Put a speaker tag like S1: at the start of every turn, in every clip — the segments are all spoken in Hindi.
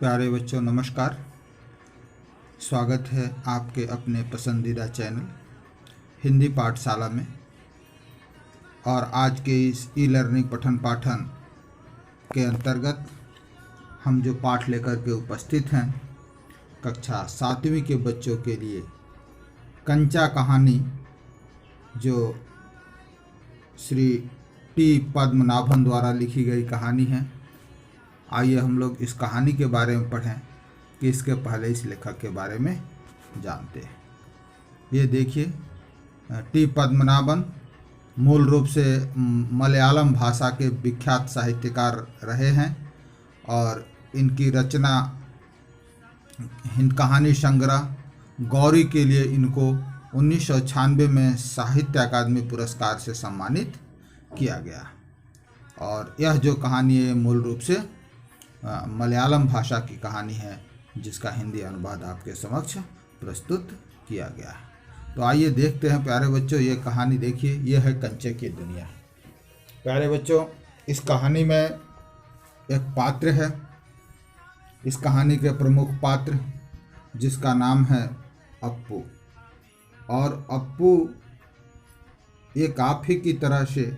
S1: प्यारे बच्चों नमस्कार। स्वागत है आपके अपने पसंदीदा चैनल हिंदी पाठशाला में। और आज के इस ई लर्निंग पठन पाठन के अंतर्गत हम जो पाठ लेकर के उपस्थित हैं कक्षा 7वीं के बच्चों के लिए कंचा कहानी, जो श्री टी पद्मनाभन द्वारा लिखी गई कहानी है। आइए हम लोग इस कहानी के बारे में पढ़ें कि इसके पहले इस लेखक के बारे में जानते हैं। ये देखिए, टी पद्मनाभन मूल रूप से मलयालम भाषा के विख्यात साहित्यकार रहे हैं और इनकी रचना हिंद कहानी संग्रह गौरी के लिए इनको 1996 में साहित्य अकादमी पुरस्कार से सम्मानित किया गया। और यह जो कहानी है मूल रूप से मलयालम भाषा की कहानी है, जिसका हिंदी अनुवाद आपके समक्ष प्रस्तुत किया गया है। तो आइए देखते हैं प्यारे बच्चों, ये कहानी देखिए। यह है कंचे की दुनिया। प्यारे बच्चों, इस कहानी में एक पात्र है, इस कहानी के प्रमुख पात्र जिसका नाम है अप्पू। और अप्पू एक आप ही की तरह से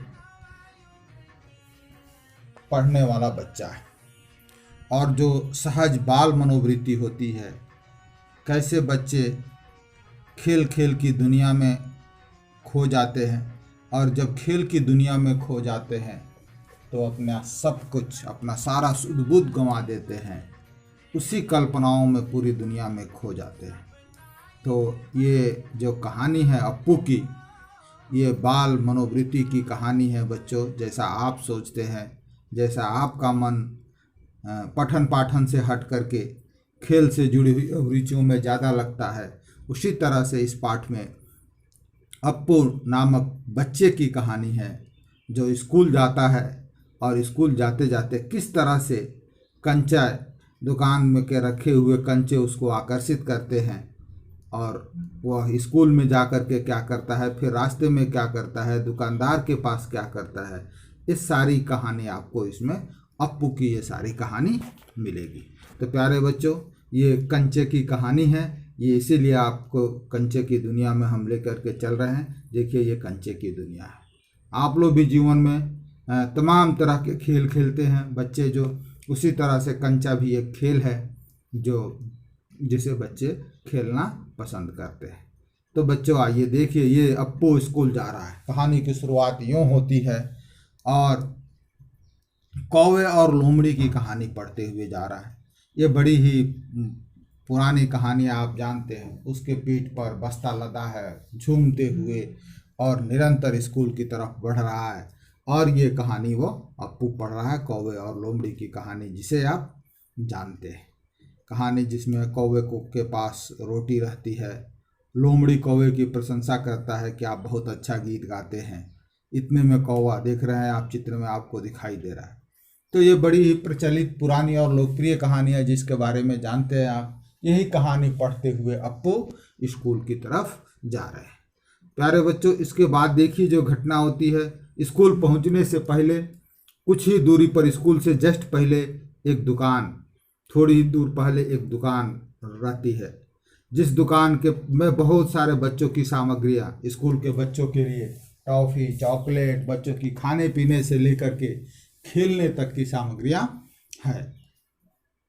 S1: पढ़ने वाला बच्चा है और जो सहज बाल मनोवृत्ति होती है, कैसे बच्चे खेल खेल की दुनिया में खो जाते हैं और जब खेल की दुनिया में खो जाते हैं तो अपना सब कुछ, अपना सारा सुध बुध गंवा देते हैं, उसी कल्पनाओं में पूरी दुनिया में खो जाते हैं। तो ये जो कहानी है अप्पू की, ये बाल मनोवृत्ति की कहानी है बच्चों। जैसा आप सोचते हैं, जैसा आपका मन पठन पाठन से हट करके खेल से जुड़ी हुई अभिरुचियों में ज़्यादा लगता है, उसी तरह से इस पाठ में अप्पू नामक बच्चे की कहानी है जो स्कूल जाता है और स्कूल जाते जाते किस तरह से कंचा दुकान में के रखे हुए कंचे उसको आकर्षित करते हैं और वह स्कूल में जा कर के क्या करता है, फिर रास्ते में क्या करता है, दुकानदार के पास क्या करता है। इस सारी कहानी आपको इसमें अप्पू की ये सारी कहानी मिलेगी। तो प्यारे बच्चों, ये कंचे की कहानी है, ये इसीलिए आपको कंचे की दुनिया में हम लेकर के चल रहे हैं। देखिए, ये कंचे की दुनिया है। आप लोग भी जीवन में तमाम तरह के खेल खेलते हैं बच्चे, जो उसी तरह से कंचा भी एक खेल है जो जिसे बच्चे खेलना पसंद करते हैं। तो बच्चों आइए देखिए, ये अप्पू स्कूल जा रहा है। कहानी की शुरुआत यूँ होती है और कौवे और लोमड़ी की कहानी पढ़ते हुए जा रहा है। ये बड़ी ही पुरानी कहानी आप जानते हैं। उसके पीठ पर बस्ता लदा है, झूमते हुए और निरंतर स्कूल की तरफ बढ़ रहा है। और ये कहानी वो अप्पू पढ़ रहा है, कौवे और लोमड़ी की कहानी, जिसे आप जानते हैं। कहानी जिसमें कौवे को के पास रोटी रहती है, लोमड़ी कौवे की प्रशंसा करता है कि आप बहुत अच्छा गीत गाते हैं। इतने में कौवा, देख रहे हैं आप चित्र में, आपको दिखाई दे रहा है। तो ये बड़ी ही प्रचलित पुरानी और लोकप्रिय कहानी है जिसके बारे में जानते हैं आप। यही कहानी पढ़ते हुए अप्पू स्कूल की तरफ जा रहे हैं। प्यारे बच्चों, इसके बाद देखिए जो घटना होती है। स्कूल पहुंचने से पहले कुछ ही दूरी पर, स्कूल से जस्ट पहले एक दुकान, थोड़ी ही दूर पहले एक दुकान रहती है, जिस दुकान के में बहुत सारे बच्चों की सामग्रियाँ, स्कूल के बच्चों के लिए टॉफ़ी, चॉकलेट, बच्चों की खाने पीने से लेकर के खेलने तक की सामग्रियाँ है।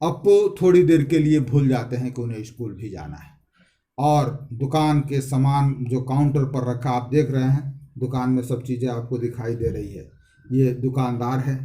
S1: अप्पू थोड़ी देर के लिए भूल जाते हैं कि उन्हें स्कूल भी जाना है और दुकान के सामान जो काउंटर पर रखा, आप देख रहे हैं, दुकान में सब चीज़ें आपको दिखाई दे रही है। ये दुकानदार है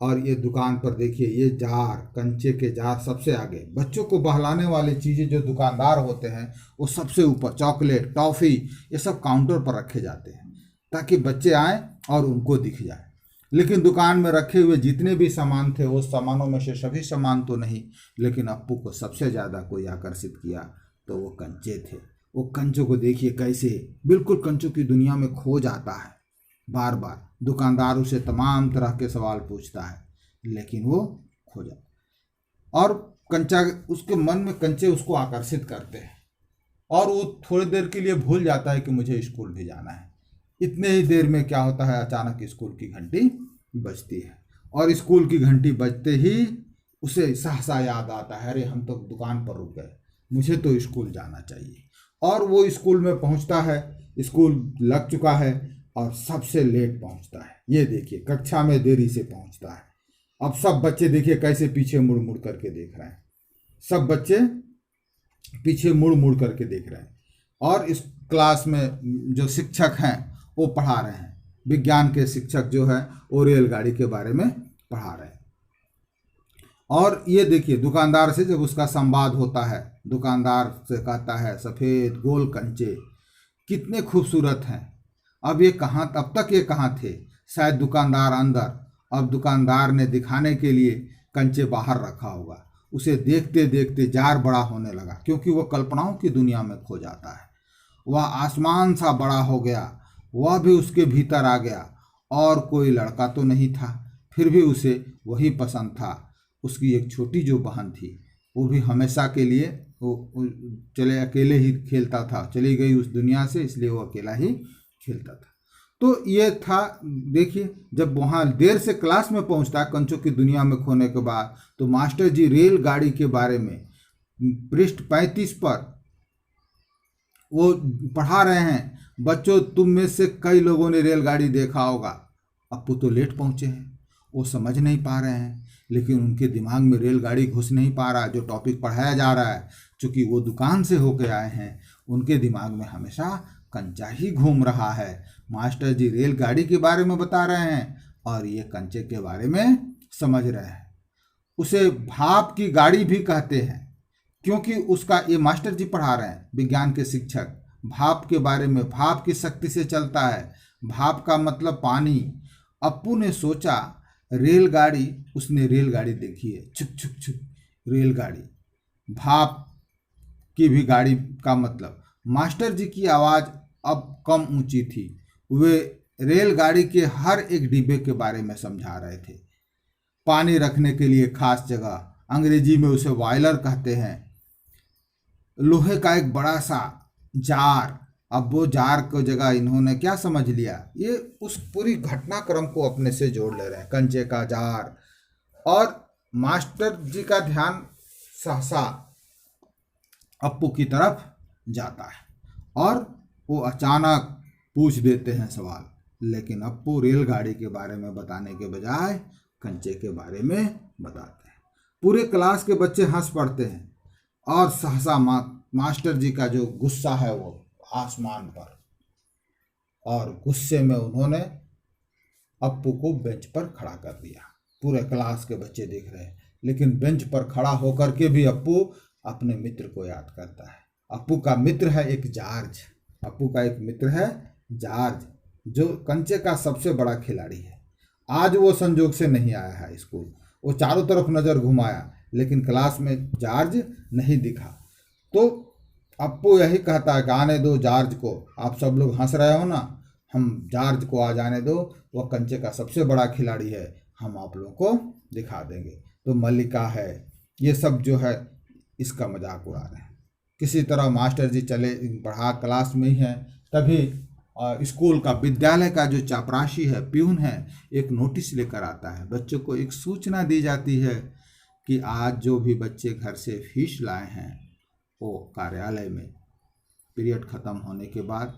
S1: और ये दुकान पर देखिए, ये जार, कंचे के जार सबसे आगे। बच्चों को बहलाने वाली चीज़ें जो दुकानदार होते हैं वो सबसे ऊपर, चॉकलेट, टॉफ़ी, ये सब काउंटर पर रखे जाते हैं ताकि बच्चे आएँ और उनको दिख जाए। लेकिन दुकान में रखे हुए जितने भी सामान थे, वो सामानों में से सभी सामान तो नहीं, लेकिन अप्पू को सबसे ज़्यादा कोई आकर्षित किया तो वो कंचे थे। वो कंचों को देखिए कैसे बिल्कुल कंचों की दुनिया में खो जाता है। बार बार दुकानदार उसे तमाम तरह के सवाल पूछता है, लेकिन वो खो जाता और कंचा, उसके मन में कंचे उसको आकर्षित करते हैं और वो थोड़ी देर के लिए भूल जाता है कि मुझे स्कूल भी जाना है। इतने ही देर में क्या होता है, अचानक स्कूल की घंटी बजती है और स्कूल की घंटी बजते ही उसे सहसा याद आता है, अरे हम तो दुकान पर रुक गए, मुझे तो स्कूल जाना चाहिए। और वो स्कूल में पहुंचता है, स्कूल लग चुका है और सबसे लेट पहुंचता है। ये देखिए, कक्षा में देरी से पहुंचता है। अब सब बच्चे देखिए कैसे पीछे मुड़ मुड़ करके देख रहे हैं, सब बच्चे पीछे मुड़ मुड़ करके देख रहे हैं। और इस क्लास में जो शिक्षक हैं वो पढ़ा रहे हैं, विज्ञान के शिक्षक जो है वो रेलगाड़ी के बारे में पढ़ा रहे हैं। और ये देखिए, दुकानदार से जब उसका संवाद होता है, दुकानदार से कहता है, सफ़ेद गोल कंचे कितने खूबसूरत हैं, अब ये कहाँ, अब तक ये कहाँ थे? शायद दुकानदार अंदर, अब दुकानदार ने दिखाने के लिए कंचे बाहर रखा होगा। उसे देखते देखते जार बड़ा होने लगा, क्योंकि वह कल्पनाओं की दुनिया में खो जाता है। वह आसमान सा बड़ा हो गया, वह भी उसके भीतर आ गया। और कोई लड़का तो नहीं था, फिर भी उसे वही पसंद था। उसकी एक छोटी जो बहन थी, वो भी हमेशा के लिए वो चले अकेले ही खेलता था, चली गई उस दुनिया से, इसलिए वो अकेला ही खेलता था। तो ये था, देखिए जब वहाँ देर से क्लास में पहुँचता है कंचों की दुनिया में खोने के बाद, तो मास्टर जी रेलगाड़ी के बारे में पृष्ठ 35 पर वो पढ़ा रहे हैं, बच्चों तुम में से कई लोगों ने रेलगाड़ी देखा होगा। अप्पू तो लेट पहुँचे हैं, वो समझ नहीं पा रहे हैं, लेकिन उनके दिमाग में रेलगाड़ी घुस नहीं पा रहा। जो टॉपिक पढ़ाया जा रहा है, चूँकि वो दुकान से होके आए हैं, उनके दिमाग में हमेशा कंचा ही घूम रहा है। मास्टर जी रेलगाड़ी के बारे में बता रहे हैं और ये कंचे के बारे में समझ रहे हैं। उसे भाप की गाड़ी भी कहते हैं, क्योंकि उसका, ये मास्टर जी पढ़ा रहे हैं विज्ञान के शिक्षक, भाप के बारे में, भाप की शक्ति से चलता है, भाप का मतलब पानी। अप्पू ने सोचा रेलगाड़ी, उसने रेलगाड़ी देखी है, छुक छुक छुक रेलगाड़ी, भाप की भी गाड़ी का मतलब। मास्टर जी की आवाज़ अब कम ऊंची थी, वे रेलगाड़ी के हर एक डिब्बे के बारे में समझा रहे थे। पानी रखने के लिए खास जगह, अंग्रेजी में उसे बॉयलर कहते हैं, लोहे का एक बड़ा सा जार। अब वो जार को जगह इन्होंने क्या समझ लिया, ये उस पूरी घटनाक्रम को अपने से जोड़ ले रहे हैं, कंचे का जार। और मास्टर जी का ध्यान सहसा अप्पू की तरफ जाता है और वो अचानक पूछ देते हैं सवाल, लेकिन अप्पू रेलगाड़ी के बारे में बताने के बजाय कंचे के बारे में बताते हैं। पूरे क्लास के बच्चे हंस पड़ते हैं और सहसा मास्टर जी का जो गुस्सा है वो आसमान पर, और गुस्से में उन्होंने अप्पू को बेंच पर खड़ा कर दिया। पूरे क्लास के बच्चे देख रहे हैं, लेकिन बेंच पर खड़ा होकर के भी अप्पू अपने मित्र को याद करता है। अप्पू का मित्र है एक जॉर्ज, अप्पू का एक मित्र है जॉर्ज, जो कंचे का सबसे बड़ा खिलाड़ी है। आज वो संजोग से नहीं आया है स्कूल, वो चारों तरफ नज़र घुमाया, लेकिन क्लास में जॉर्ज नहीं दिखा। तो अप्पू यही कहता है कि आने दो जॉर्ज को, आप सब लोग हंस रहे हो ना, हम जॉर्ज को आ जाने दो, वह कंचे का सबसे बड़ा खिलाड़ी है, हम आप लोगों को दिखा देंगे। तो मल्लिका है, ये सब जो है इसका मजाक उड़ा रहे हैं। किसी तरह मास्टर जी चले, पढ़ा क्लास में ही हैं, तभी स्कूल का, विद्यालय का जो चापराशी है, प्यून है, एक नोटिस लेकर आता है। बच्चों को एक सूचना दी जाती है कि आज जो भी बच्चे घर से फीस लाए हैं वो कार्यालय में पीरियड ख़त्म होने के बाद,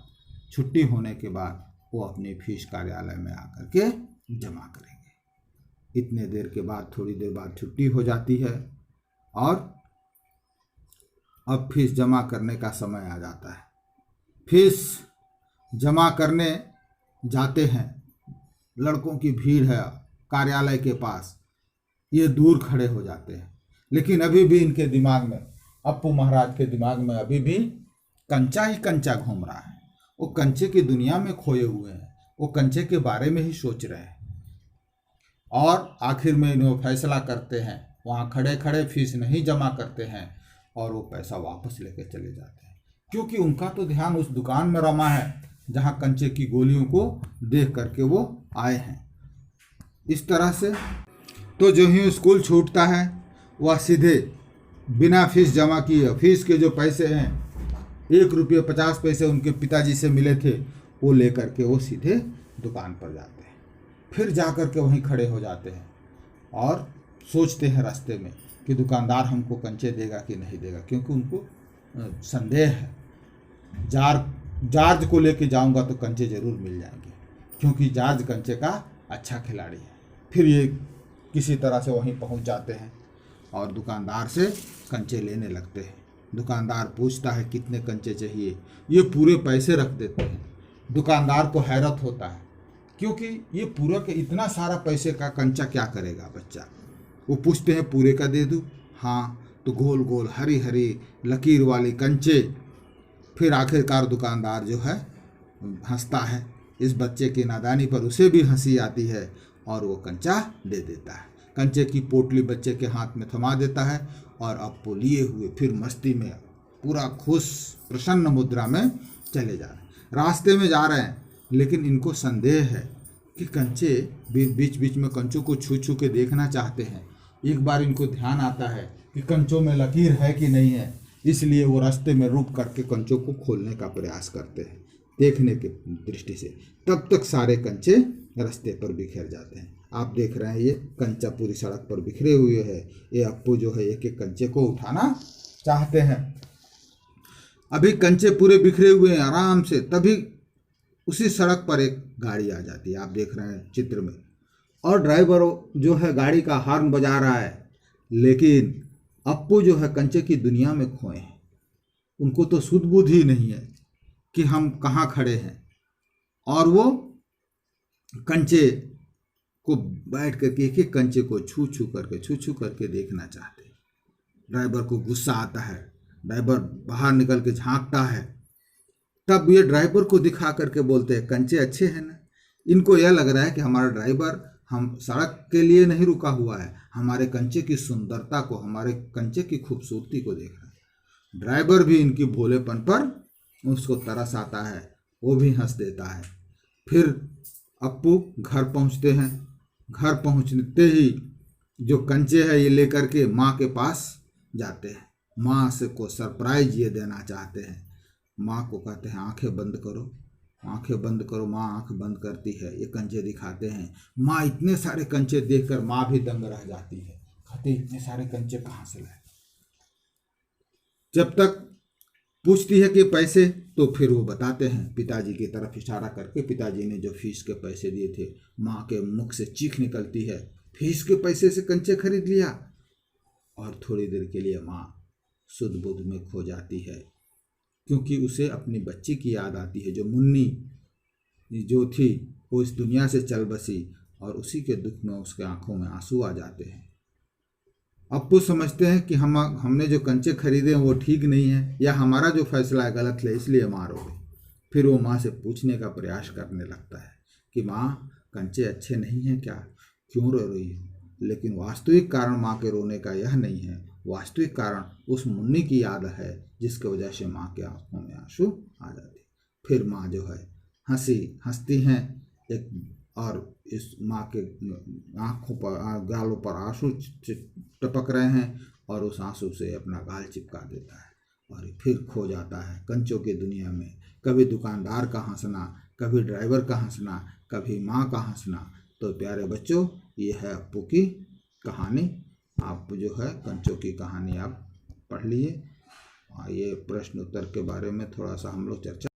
S1: छुट्टी होने के बाद, वो अपनी फीस कार्यालय में आकर के जमा करेंगे। इतने देर के बाद, थोड़ी देर बाद छुट्टी हो जाती है और अब फीस जमा करने का समय आ जाता है। फीस जमा करने जाते हैं, लड़कों की भीड़ है कार्यालय के पास, ये दूर खड़े हो जाते हैं, लेकिन अभी भी इनके दिमाग में, अप्पू महाराज के दिमाग में अभी भी कंचा ही कंचा घूम रहा है। वो कंचे की दुनिया में खोए हुए हैं, वो कंचे के बारे में ही सोच रहे हैं। और आखिर में इन्होंने फैसला करते हैं, वहाँ खड़े खड़े फीस नहीं जमा करते हैं और वो पैसा वापस लेके चले जाते हैं, क्योंकि उनका तो ध्यान उस दुकान में रमा है जहाँ कंचे की गोलियों को देख करके वो आए हैं। इस तरह से तो जो ही स्कूल छूटता है, वह सीधे बिना फीस जमा किए, फीस के जो पैसे हैं 1 रुपये 50 पैसे उनके पिताजी से मिले थे, वो लेकर के वो सीधे दुकान पर जाते हैं। फिर जा कर के वहीं खड़े हो जाते हैं और सोचते हैं रास्ते में कि दुकानदार हमको कंचे देगा कि नहीं देगा, क्योंकि उनको संदेह है। जॉर्ज को लेके जाऊंगा तो कंचे ज़रूर मिल जाएंगे, क्योंकि जॉर्ज कंचे का अच्छा खिलाड़ी है। फिर ये किसी तरह से वहीं पहुंच जाते हैं और दुकानदार से कंचे लेने लगते हैं। दुकानदार पूछता है कितने कंचे चाहिए, ये पूरे पैसे रख देते हैं। दुकानदार को हैरत होता है, क्योंकि ये पूरा के इतना सारा पैसे का कंचा क्या करेगा बच्चा। वो पूछते हैं पूरे का दे दूँ? हाँ। तो गोल गोल हरी हरी लकीर वाली कंचे। फिर आखिरकार दुकानदार जो है हंसता है, इस बच्चे की नादानी पर उसे भी हंसी आती है और वो कंचा दे देता है। कंचे की पोटली बच्चे के हाथ में थमा देता है और अप्पू लिए हुए फिर मस्ती में पूरा खुश प्रसन्न मुद्रा में चले जा रहे हैं। रास्ते में जा रहे हैं, लेकिन इनको संदेह है कि कंचे बीच बीच में कंचों को छू छू के देखना चाहते हैं। एक बार इनको ध्यान आता है कि कंचों में लकीर है कि नहीं है, इसलिए वो रास्ते में रुक करके कंचों को खोलने का प्रयास करते हैं देखने की दृष्टि से। तब तक सारे कंचे रास्ते पर बिखर जाते हैं। आप देख रहे हैं ये कंचा पूरी सड़क पर बिखरे हुए है। ये अप्पू जो है एक एक कंचे को उठाना चाहते हैं। अभी कंचे पूरे बिखरे हुए हैं आराम से, तभी उसी सड़क पर एक गाड़ी आ जाती है, आप देख रहे हैं चित्र में। और ड्राइवर जो है गाड़ी का हॉर्न बजा रहा है, लेकिन अप्पू जो है कंचे की दुनिया में खोए हैं। उनको तो सुध बुध ही नहीं है कि हम कहाँ खड़े हैं, और वो कंचे को बैठ करके एक एक कंचे को छू छू करके देखना चाहते हैं। ड्राइवर को गुस्सा आता है, ड्राइवर बाहर निकल के झांकता है। तब ये ड्राइवर को दिखा करके बोलते हैं कंचे अच्छे हैं ना। इनको यह लग रहा है कि हमारा ड्राइवर हम सड़क के लिए नहीं रुका हुआ है, हमारे कंचे की सुंदरता को, हमारे कंचे की खूबसूरती को देख रहा है। ड्राइवर भी इनकी भोलेपन पर उसको तरस आता है, वो भी हंस देता है। फिर अप्पू घर पहुंचते हैं। घर पहुंचते ही जो कंचे है ये लेकर के माँ के पास जाते हैं। माँ से को सरप्राइज ये देना चाहते हैं। माँ को कहते हैं आंखें बंद करो, आंखें बंद करो। माँ आंख बंद करती है, ये कंचे दिखाते हैं। माँ इतने सारे कंचे देखकर माँ भी दंग रह जाती है, कहते इतने सारे कंचे कहाँ से लाए। जब तक पूछती है कि पैसे, तो फिर वो बताते हैं पिताजी की तरफ इशारा करके, पिताजी ने जो फीस के पैसे दिए थे। माँ के मुख से चीख निकलती है, फीस के पैसे से कंचे खरीद लिया। और थोड़ी देर के लिए माँ सुध बुध में खो जाती है, क्योंकि उसे अपनी बच्ची की याद आती है। जो मुन्नी जो थी वो इस दुनिया से चल बसी, और उसी के दुख में उसके आंखों में आंसू आ जाते हैं। अप्पू समझते हैं कि हमने जो कंचे खरीदे हैं वो ठीक नहीं है, या हमारा जो फैसला है गलत है, इसलिए मार हो गई। फिर वो माँ से पूछने का प्रयास करने लगता है कि माँ कंचे अच्छे नहीं हैं क्या, क्यों रो रही हो। लेकिन वास्तविक कारण माँ के रोने का यह नहीं है, वास्तविक कारण उस मुन्नी की याद है, जिसकी वजह से माँ के आंखों में आंसू आ जाते। फिर माँ जो है हंसती हैं एक, और इस माँ के आँखों पर गालों पर आंसू टपक रहे हैं, और उस आंसू से अपना गाल चिपका देता है और फिर खो जाता है कंचों की दुनिया में। कभी दुकानदार का हंसना, कभी ड्राइवर का हंसना, कभी माँ का हंसना। तो प्यारे बच्चों, ये है अप्पू की कहानी। आप जो है कंचों की कहानी आप पढ़ लिए। ये प्रश्न उत्तर के बारे में थोड़ा सा हम लोग चर्चा